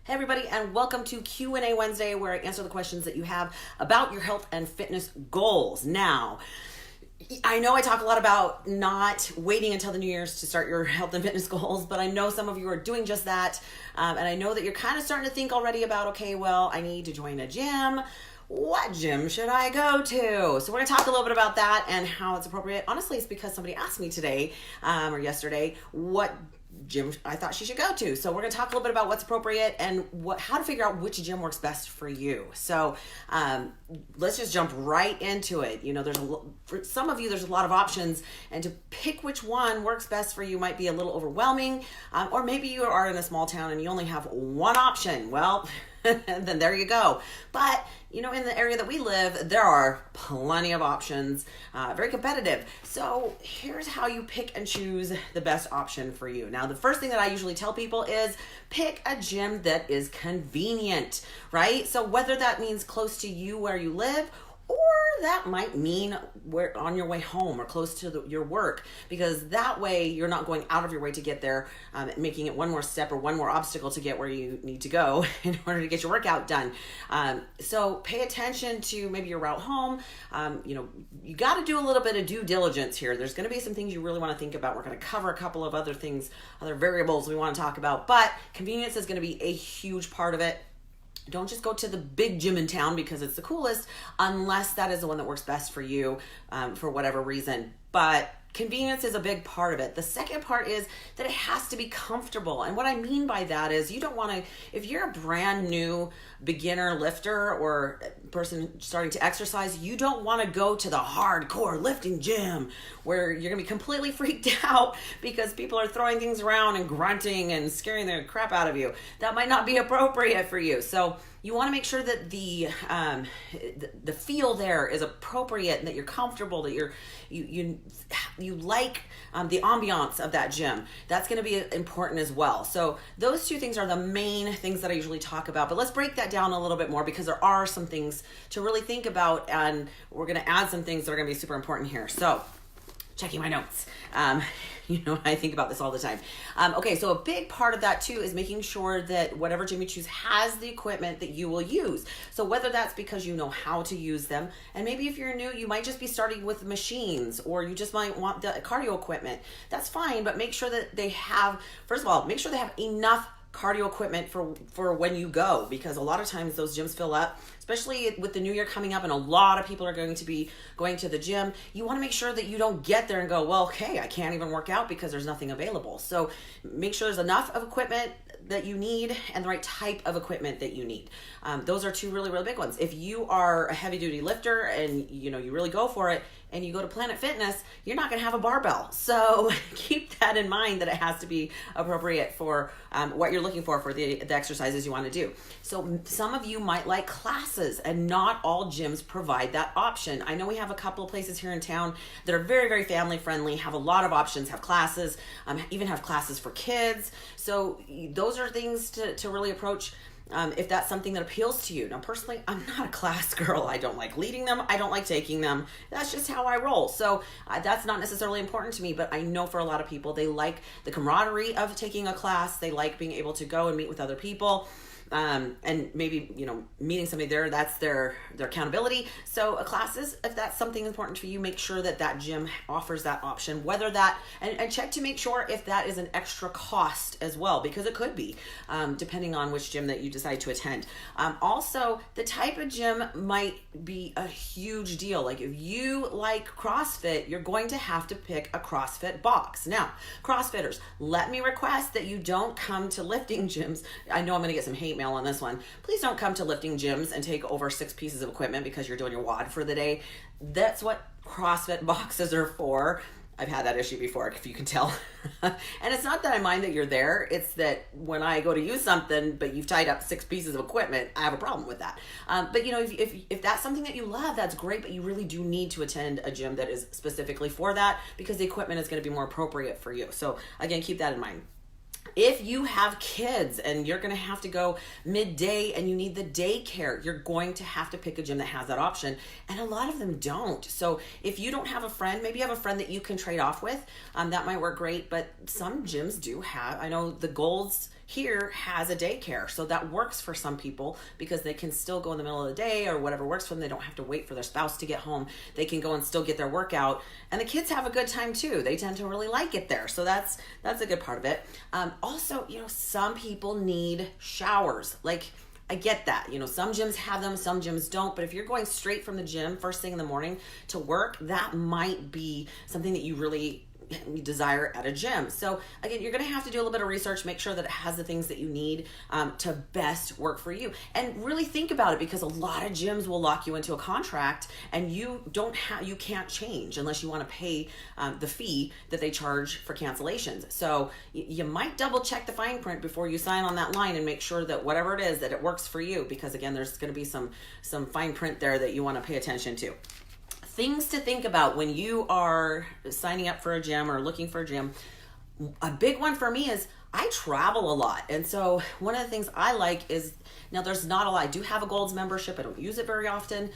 Hey everybody, and welcome to Q&A Wednesday, where I answer the questions that you have about your health and fitness goals. Now, I know I talk a lot about not waiting until the New Year's to start your health and fitness goals, but I know some of you are doing just that. And I know that you're kind of starting to think already about, okay, well, I need to join a gym. What gym should I go to? So we're gonna talk a little bit about that and how it's appropriate. Honestly, it's because somebody asked me today or yesterday what gym I thought she should go to. So we're going to talk a little bit about what's appropriate and how to figure out which gym works best for you. So let's just jump right into it. You know, for some of you, there's a lot of options, and to pick which one works best for you might be a little overwhelming, or maybe you are in a small town and you only have one option. Well, then there you go. But you know, in the area that we live, there are plenty of options, very competitive. So here's how you pick and choose the best option for you. Now, the first thing that I usually tell people is pick a gym that is convenient, right? So whether that means close to you where you live, or that might mean where on your way home or close to your work, because that way you're not going out of your way to get there, making it one more step or one more obstacle to get where you need to go in order to get your workout done. So pay attention to maybe your route home. You got to do a little bit of due diligence here. There's going to be some things you really want to think about. We're going to cover a couple of other things, other variables we want to talk about, but convenience is going to be a huge part of it. Don't just go to the big gym in town because it's the coolest, unless that is the one that works best for you for whatever reason. But convenience is a big part of it. The second part is that it has to be comfortable. And what I mean by that is you don't want to, if you're a brand new beginner lifter or person starting to exercise, you don't want to go to the hardcore lifting gym where you're going to be completely freaked out because people are throwing things around and grunting and scaring the crap out of you. That might not be appropriate for you. So you want to make sure that the feel there is appropriate and that you're comfortable, that you like the ambiance of that gym. That's going to be important as well. So those two things are the main things that I usually talk about. But let's break that down a little bit more because there are some things to really think about, and we're going to add some things that are going to be super important here. So checking my notes. I think about this all the time. Okay, so a big part of that too is making sure that whatever gym you choose has the equipment that you will use. So whether that's because you know how to use them, and maybe if you're new, you might just be starting with machines, or you just might want the cardio equipment. That's fine, but make sure that they have, first of all, make sure they have enough cardio equipment for when you go, because a lot of times those gyms fill up, especially with the new year coming up and a lot of people are going to be going to the gym. You want to make sure that you don't get there and go, well, okay, I can't even work out because there's nothing available. So make sure there's enough of equipment that you need and the right type of equipment that you need. Those are two really, really big ones. If you are a heavy duty lifter and you really go for it and you go to Planet Fitness, you're not going to have a barbell. So keep that in mind, that it has to be appropriate for what you're looking for the exercises you want to do. So some of you might like classes, and not all gyms provide that option. I know we have a couple of places here in town that are very, very family friendly, have a lot of options, have classes, even have classes for kids. So those are things to really approach if that's something that appeals to you. Now, personally, I'm not a class girl. I don't like leading them. I don't like taking them. That's just how I roll. So that's not necessarily important to me, but I know for a lot of people, they like the camaraderie of taking a class. They like being able to go and meet with other people. And maybe, meeting somebody there, that's their accountability. So classes, if that's something important for you, make sure that gym offers that option, whether that, and check to make sure if that is an extra cost as well, because it could be, depending on which gym that you decide to attend. Also, the type of gym might be a huge deal. Like if you like CrossFit, you're going to have to pick a CrossFit box. Now, CrossFitters, let me request that you don't come to lifting gyms. I know I'm going to get some hate mail on this one. Please don't come to lifting gyms and take over 6 pieces of equipment because you're doing your WOD for the day. That's what CrossFit boxes are for. I've had that issue before, if you can tell. And it's not that I mind that you're there. It's that when I go to use something, but you've tied up 6 pieces of equipment, I have a problem with that. But if that's something that you love, that's great, but you really do need to attend a gym that is specifically for that, because the equipment is going to be more appropriate for you. So again, keep that in mind. If you have kids and you're going to have to go midday and you need the daycare, you're going to have to pick a gym that has that option. And a lot of them don't. So if you don't have a friend, maybe you have a friend that you can trade off with. That might work great. But some gyms do have, I know the Golds here has a daycare. So that works for some people because they can still go in the middle of the day or whatever works for them. They don't have to wait for their spouse to get home. They can go and still get their workout. And the kids have a good time too. They tend to really like it there. So that's a good part of it. Also, some people need showers. Like, I get that. Some gyms have them, some gyms don't. But if you're going straight from the gym first thing in the morning to work, that might be something that you really desire at a gym. So again, you're going to have to do a little bit of research, make sure that it has the things that you need to best work for you, and really think about it, because a lot of gyms will lock you into a contract and you can't change unless you want to pay the fee that they charge for cancellations. So you might double check the fine print before you sign on that line and make sure that whatever it is, that it works for you, because again, there's going to be some fine print there that you want to pay attention to. Things to think about when you are signing up for a gym or looking for a gym. A big one for me is I travel a lot. And so one of the things I like is, now there's not a lot. I do have a Gold's membership. I don't use it very often.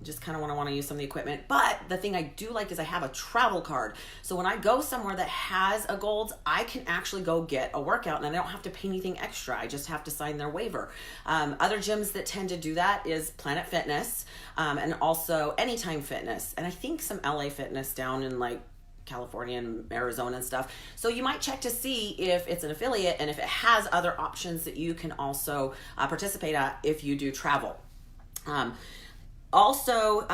Just kind of when I want to use some of the equipment. But the thing I do like is I have a travel card. So when I go somewhere that has a Gold's, I can actually go get a workout and I don't have to pay anything extra. I just have to sign their waiver. Other gyms that tend to do that is Planet Fitness, and also Anytime Fitness. And I think some LA Fitness down in like California and Arizona and stuff. So you might check to see if it's an affiliate and if it has other options that you can also participate at if you do travel. Also,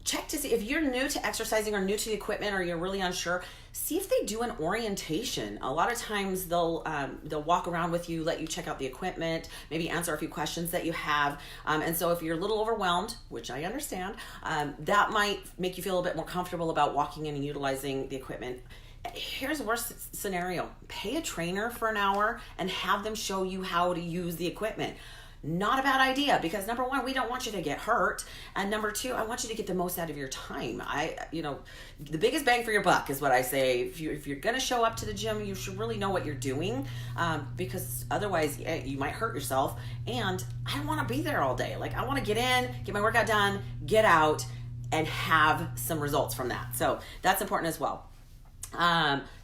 check to see if you're new to exercising or new to the equipment or you're really unsure. See if they do an orientation. A lot of times they'll walk around with you, let you check out the equipment, maybe answer a few questions that you have. And so if you're a little overwhelmed, which I understand, that might make you feel a little bit more comfortable about walking in and utilizing the equipment. Here's the worst scenario. Pay a trainer for an hour and have them show you how to use the equipment. Not a bad idea, because number one, we don't want you to get hurt, and number two, I want you to get the most out of your time. The biggest bang for your buck is what I say. If you're gonna show up to the gym, you should really know what you're doing, because otherwise you might hurt yourself. And I don't want to be there all day. Like, I want to get in, get my workout done, get out, and have some results from that. So that's important as well.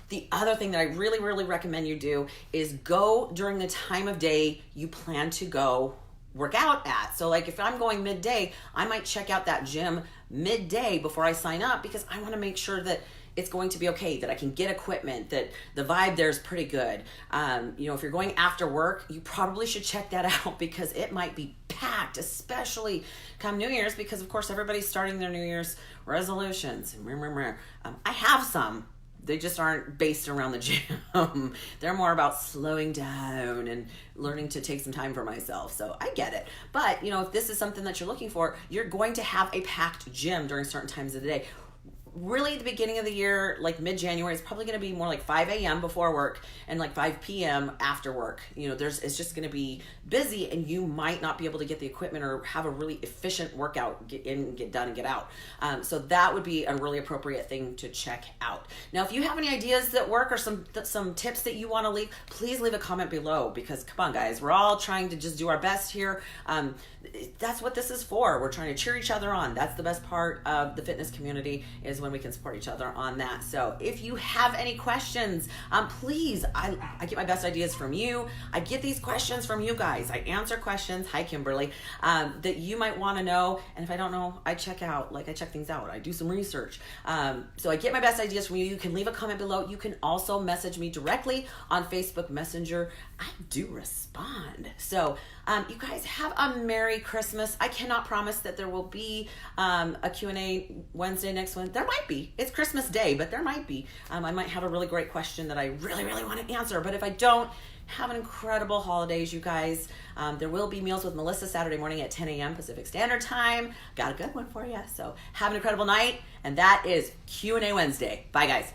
The other thing that I really, really recommend you do is go during the time of day you plan to go work out at. So like if I'm going midday, I might check out that gym midday before I sign up, because I want to make sure that it's going to be okay, that I can get equipment, that the vibe there is pretty good. If you're going after work, you probably should check that out, because it might be packed, especially come New Year's, because of course everybody's starting their New Year's resolutions. I have some. They just aren't based around the gym. They're more about slowing down and learning to take some time for myself. So I get it. But, if this is something that you're looking for, you're going to have a packed gym during certain times of the day. Really, at the beginning of the year, like mid-January, it's probably going to be more like 5 a.m. before work and like 5 p.m. after work. It's just going to be busy, and you might not be able to get the equipment or have a really efficient workout, get in, get done, and get out. So that would be a really appropriate thing to check out. Now, if you have any ideas that work or some tips that you want to leave, please leave a comment below, because come on, guys, we're all trying to just do our best here. That's what this is for. We're trying to cheer each other on. That's the best part of the fitness community, is when we can support each other on that. So if you have any questions, please, I get my best ideas from you. I get these questions from you guys. I answer questions, hi Kimberly, that you might want to know. And if I don't know, I check things out. I do some research. So I get my best ideas from you. You can leave a comment below. You can also message me directly on Facebook Messenger. I do respond. So you guys have a Merry Christmas. I cannot promise that there will be a Q&A Wednesday next one. There might be. It's Christmas Day, but there might be. I might have a really great question that I really, really want to answer. But if I don't, have an incredible holidays, you guys. There will be Meals with Melissa Saturday morning at 10 a.m. Pacific Standard Time. Got a good one for you. So have an incredible night. And that is Q&A Wednesday. Bye, guys.